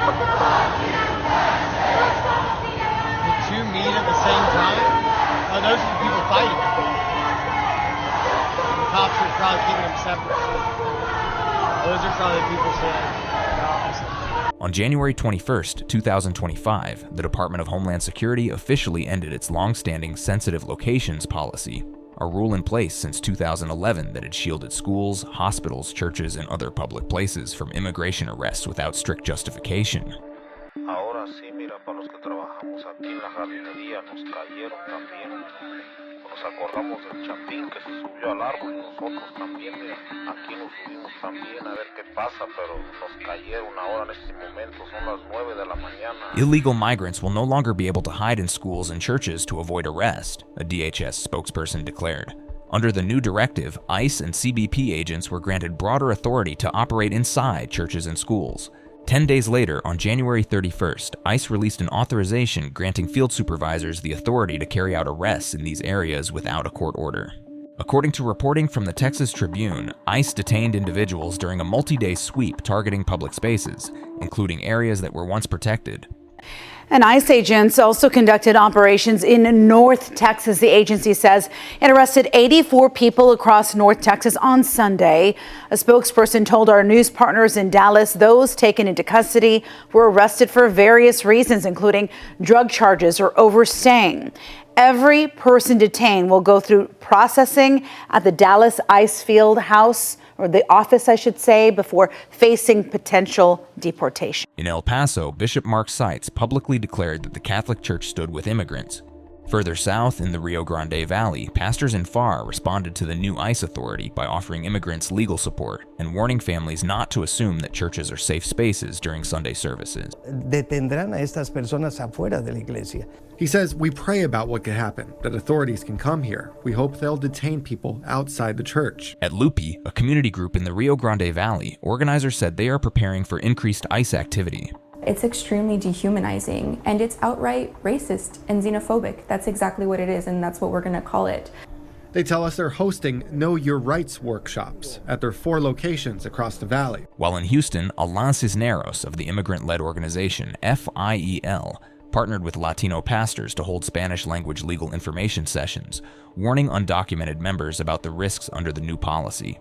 The two meet at the same time? Oh, those are the people fighting. The cops are probably keeping them separate. Those are probably the people saying. On January 21st, 2025, the Department of Homeland Security officially ended its long-standing sensitive locations policy, a rule in place since 2011 that had shielded schools, hospitals, churches, and other public places from immigration arrests without strict justification. Ahora sí, mira, para los que trabajamos aquí en la jardinería nos cayeron también. Nos acordamos del chapín que se subió al árbol y nosotros también, mira, aquí nos subimos también a ver qué pasa, pero nos cayeron ahora en este momento, son las 9 de la mañana. Illegal migrants will no longer be able to hide in schools and churches to avoid arrest, a DHS spokesperson declared. Under the new directive, ICE and CBP agents were granted broader authority to operate inside churches and schools. 10 days later, on January 31st, ICE released an authorization granting field supervisors the authority to carry out arrests in these areas without a court order. According to reporting from the Texas Tribune, ICE detained individuals during a multi-day sweep targeting public spaces, including areas that were once protected. And ICE agents also conducted operations in North Texas. The agency says it arrested 84 people across North Texas on Sunday. A spokesperson told our news partners in Dallas those taken into custody were arrested for various reasons, including drug charges or overstaying. Every person detained will go through processing at the Dallas ICE field house, or the office, I should say, before facing potential deportation. In El Paso, Bishop Mark Seitz publicly declared that the Catholic Church stood with immigrants. Further south in the Rio Grande Valley, pastors in Pharr responded to the new ICE authority by offering immigrants legal support and warning families not to assume that churches are safe spaces during Sunday services. Detendrán a estas personas afuera de la iglesia. He says, "We pray about what could happen, that authorities can come here. We hope they'll detain people outside the church." At Lupi, a community group in the Rio Grande Valley, organizers said they are preparing for increased ICE activity. It's extremely dehumanizing, and it's outright racist and xenophobic. That's exactly what it is, and that's what we're going to call it. They tell us they're hosting Know Your Rights workshops at their 4 locations across the valley. While in Houston, Alan Cisneros of the immigrant-led organization FIEL partnered with Latino pastors to hold Spanish-language legal information sessions, warning undocumented members about the risks under the new policy.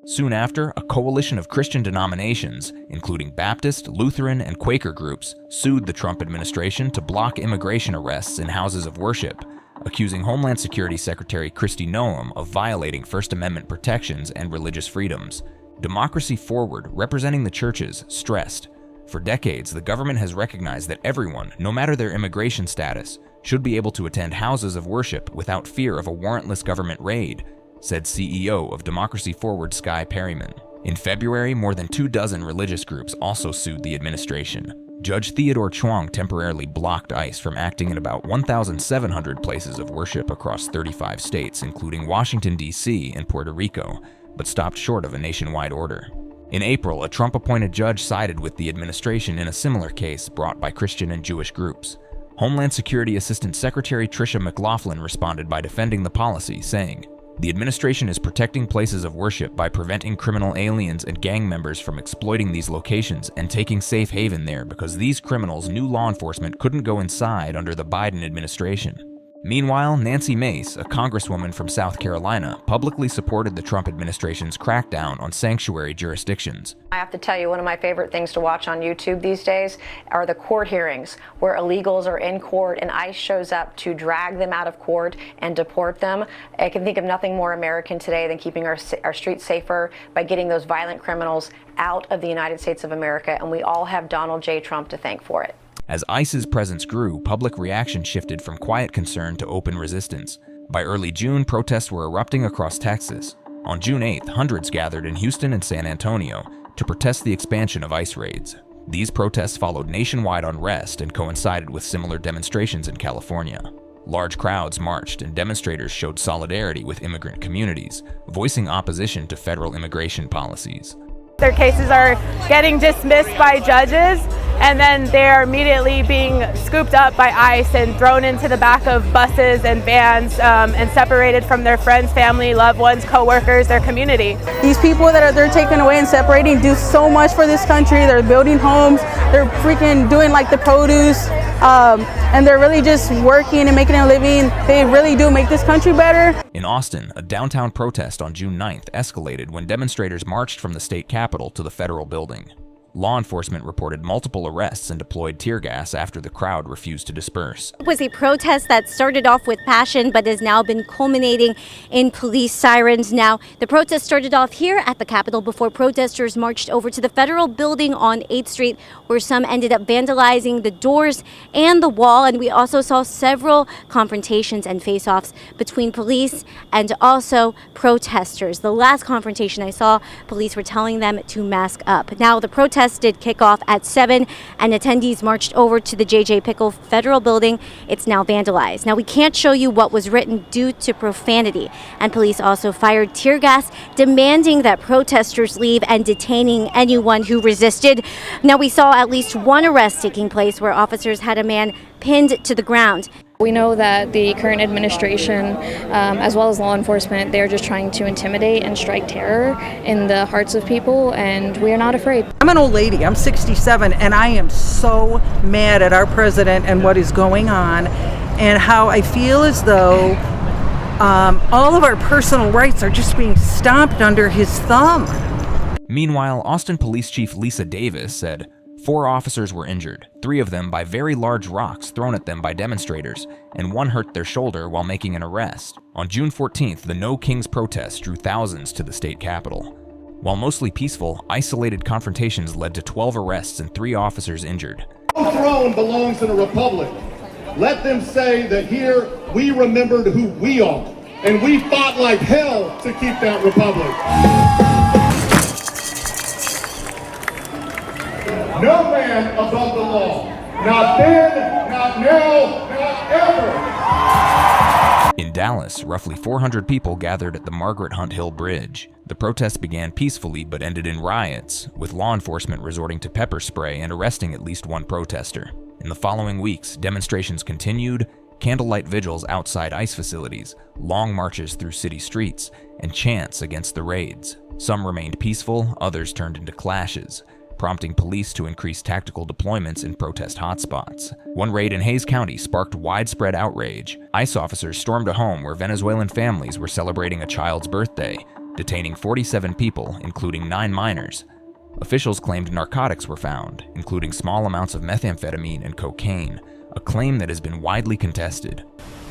Soon after, a coalition of Christian denominations, including Baptist, Lutheran, and Quaker groups, sued the Trump administration to block immigration arrests in houses of worship, accusing Homeland Security Secretary Kristi Noem of violating First Amendment protections and religious freedoms. Democracy Forward, representing the churches, stressed, for decades, the government has recognized that everyone, no matter their immigration status, should be able to attend houses of worship without fear of a warrantless government raid, said CEO of Democracy Forward Sky Perryman. In February, more than 24 religious groups also sued the administration. Judge Theodore Chuang temporarily blocked ICE from acting in about 1,700 places of worship across 35 states, including Washington, D.C. and Puerto Rico, but stopped short of a nationwide order. In April, a Trump-appointed judge sided with the administration in a similar case brought by Christian and Jewish groups. Homeland Security Assistant Secretary Tricia McLaughlin responded by defending the policy, saying, "The administration is protecting places of worship by preventing criminal aliens and gang members from exploiting these locations and taking safe haven there because these criminals knew law enforcement couldn't go inside under the Biden administration." Meanwhile, Nancy Mace, a congresswoman from South Carolina, publicly supported the Trump administration's crackdown on sanctuary jurisdictions. I have to tell you, one of my favorite things to watch on YouTube these days are the court hearings where illegals are in court and ICE shows up to drag them out of court and deport them. I can think of nothing more American today than keeping our streets safer by getting those violent criminals out of the United States of America, and we all have Donald J. Trump to thank for it. As ICE's presence grew, public reaction shifted from quiet concern to open resistance. By early June, protests were erupting across Texas. On June 8th, hundreds gathered in Houston and San Antonio to protest the expansion of ICE raids. These protests followed nationwide unrest and coincided with similar demonstrations in California. Large crowds marched and demonstrators showed solidarity with immigrant communities, voicing opposition to federal immigration policies. Their cases are getting dismissed by judges, and then they're immediately being scooped up by ICE and thrown into the back of buses and vans and separated from their friends, family, loved ones, co-workers, their community. These people that they're taking away and separating do so much for this country. They're building homes, they're freaking doing like the produce, and they're really just working and making a living. They really do make this country better. In Austin, a downtown protest on June 9th escalated when demonstrators marched from the state capitol to the federal building. Law enforcement reported multiple arrests and deployed tear gas after the crowd refused to disperse. It was a protest that started off with passion but has now been culminating in police sirens. Now, the protest started off here at the Capitol before protesters marched over to the federal building on 8th Street, where some ended up vandalizing the doors and the wall. And we also saw several confrontations and face-offs between police and also protesters. The last confrontation I saw, police were telling them to mask up. Now, the protest did kick off at 7 and attendees marched over to the J.J. Pickle Federal Building. It's now vandalized. Now, we can't show you what was written due to profanity, and police also fired tear gas, demanding that protesters leave and detaining anyone who resisted. Now, we saw at least one arrest taking place where officers had a man pinned to the ground. We know that the current administration, as well as law enforcement, they're just trying to intimidate and strike terror in the hearts of people, and we are not afraid. I'm an old lady, I'm 67, and I am so mad at our president and what is going on, and how I feel as though all of our personal rights are just being stomped under his thumb. Meanwhile, Austin Police Chief Lisa Davis said 4 officers were injured, 3 of them by very large rocks thrown at them by demonstrators, and 1 hurt their shoulder while making an arrest. On June 14th, the No Kings protest drew thousands to the state capitol. While mostly peaceful, isolated confrontations led to 12 arrests and 3 officers injured. No throne belongs in a republic. Let them say that here we remembered who we are, and we fought like hell to keep that republic. No man above the law. Not then, not now, not ever. In Dallas, roughly 400 people gathered at the Margaret Hunt Hill Bridge. The protest began peacefully but ended in riots, with law enforcement resorting to pepper spray and arresting at least 1 protester. In the following weeks, demonstrations continued, candlelight vigils outside ICE facilities, long marches through city streets, and chants against the raids. Some remained peaceful, others turned into clashes, prompting police to increase tactical deployments in protest hotspots. One raid in Hays County sparked widespread outrage. ICE officers stormed a home where Venezuelan families were celebrating a child's birthday, detaining 47 people, including 9 minors. Officials claimed narcotics were found, including small amounts of methamphetamine and cocaine, a claim that has been widely contested.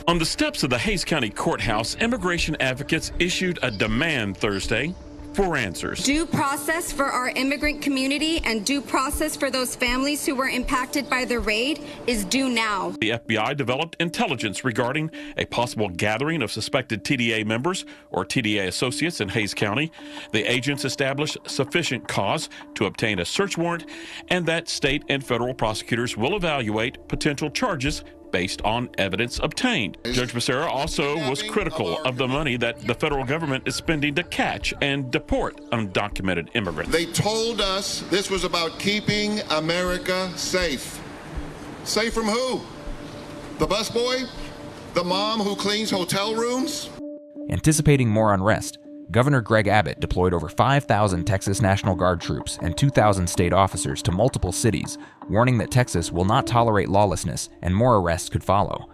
On the steps of the Hays County Courthouse, immigration advocates issued a demand Thursday for answers. Due process for our immigrant community and due process for those families who were impacted by the raid is due now. The FBI developed intelligence regarding a possible gathering of suspected TDA members or TDA associates in Hays County. The agents established sufficient cause to obtain a search warrant, and that state and federal prosecutors will evaluate potential charges based on evidence obtained. Judge Becerra also was critical of the money that the federal government is spending to catch and deport undocumented immigrants. They told us this was about keeping America safe. Safe from who? The busboy? The mom who cleans hotel rooms? Anticipating more unrest, Governor Greg Abbott deployed over 5,000 Texas National Guard troops and 2,000 state officers to multiple cities, warning that Texas will not tolerate lawlessness and more arrests could follow.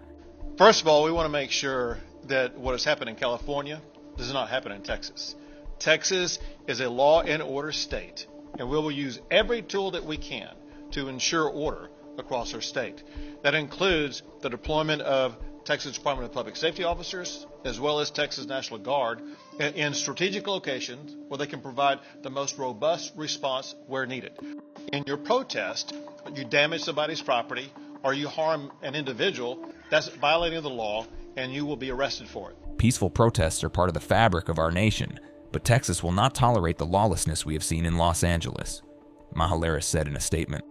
First of all, we want to make sure that what has happened in California does not happen in Texas. Texas is a law and order state, and we will use every tool that we can to ensure order across our state. That includes the deployment of Texas Department of Public Safety officers, as well as Texas National Guard, in strategic locations where they can provide the most robust response where needed. In your protest, you damage somebody's property or you harm an individual, that's violating the law, and you will be arrested for it. Peaceful protests are part of the fabric of our nation, but Texas will not tolerate the lawlessness we have seen in Los Angeles, Mahalaris said in a statement.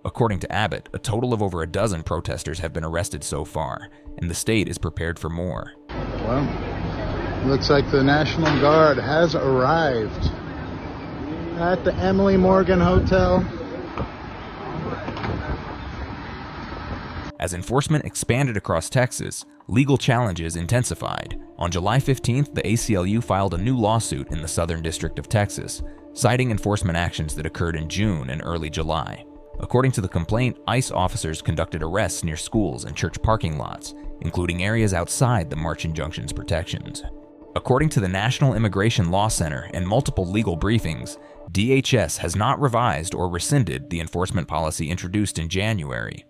According to Abbott, a total of over a dozen protesters have been arrested so far, and the state is prepared for more. Well, looks like the National Guard has arrived at the Emily Morgan Hotel. As enforcement expanded across Texas, legal challenges intensified. On July 15th, the ACLU filed a new lawsuit in the Southern District of Texas, citing enforcement actions that occurred in June and early July. According to the complaint, ICE officers conducted arrests near schools and church parking lots, including areas outside the March Injunction's protections. According to the National Immigration Law Center and multiple legal briefings, DHS has not revised or rescinded the enforcement policy introduced in January.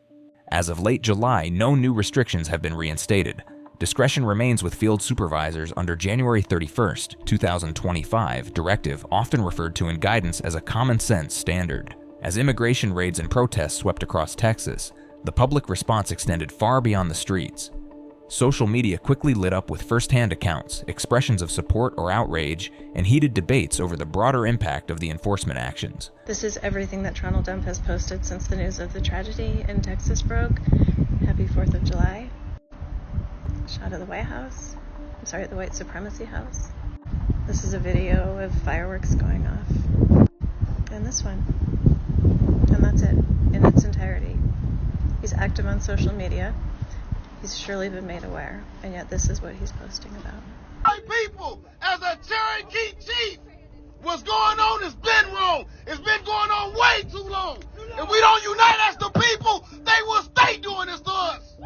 As of late July, no new restrictions have been reinstated. Discretion remains with field supervisors under January 31, 2025 directive, often referred to in guidance as a common-sense standard. As immigration raids and protests swept across Texas, the public response extended far beyond the streets. Social media quickly lit up with first-hand accounts, expressions of support or outrage, and heated debates over the broader impact of the enforcement actions. This is everything that Toronto Dump has posted since the news of the tragedy in Texas broke. Happy 4th of July. Shot of the White House. The White Supremacy House. This is a video of fireworks going off. And this one. And that's it, in its entirety. He's active on social media. He's surely been made aware, and yet this is what he's posting about. My people, as a Cherokee chief, what's going on has been wrong. It's been going on way too long. If we don't unite as the people, they will stay doing this to us.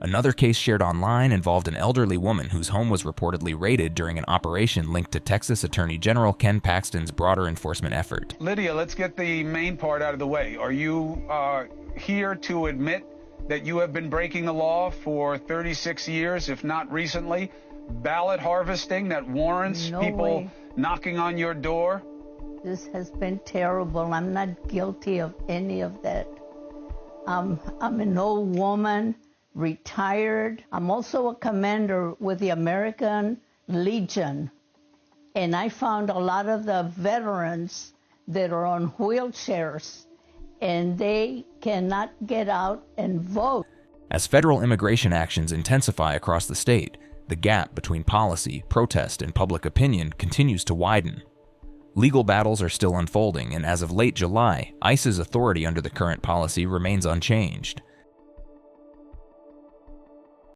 Another case shared online involved an elderly woman whose home was reportedly raided during an operation linked to Texas Attorney General Ken Paxton's broader enforcement effort. Lydia, let's get the main part out of the way. Are you here to admit that you have been breaking the law for 36 years, if not recently? Ballot harvesting that warrants people knocking on your door? This has been terrible. I'm not guilty of any of that. I'm an old woman, retired. I'm also a commander with the American Legion. And I found a lot of the veterans that are on wheelchairs, and they cannot get out and vote. As federal immigration actions intensify across the state, the gap between policy, protest, and public opinion continues to widen. Legal battles are still unfolding, and as of late July, ICE's authority under the current policy remains unchanged.